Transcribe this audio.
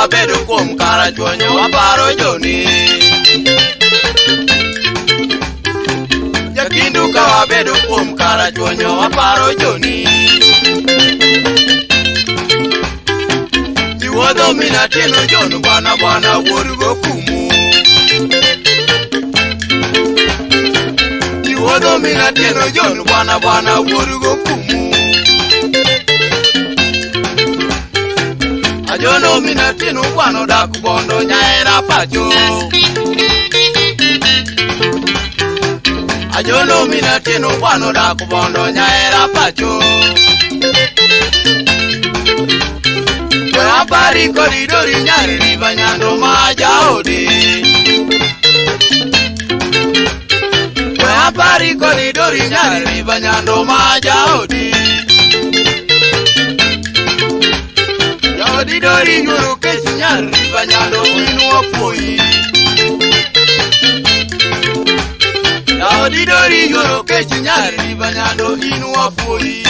wabedo kuom kara chonyo waparo joni. Jakindu ka wabedo kuom kara chonyo waparo joni. Iwodho minatino jon bwana bwana wuorgo kumu. Iwodho minatino jon bwana bwana wuorgo kumu. Ajono minatino bwana dak bondo nyaera pacho. Ajono minatino bwana dak bondo nyaera pacho. Apari koridori nyari riba nyando majaodi. Apari koridori nyari riba nyando majaodi. Jaodi dori nyuru kesi nyari riba nyando winu wapoi. Jaodi dori nyuru kesi nyari riba nyando winu wapoi.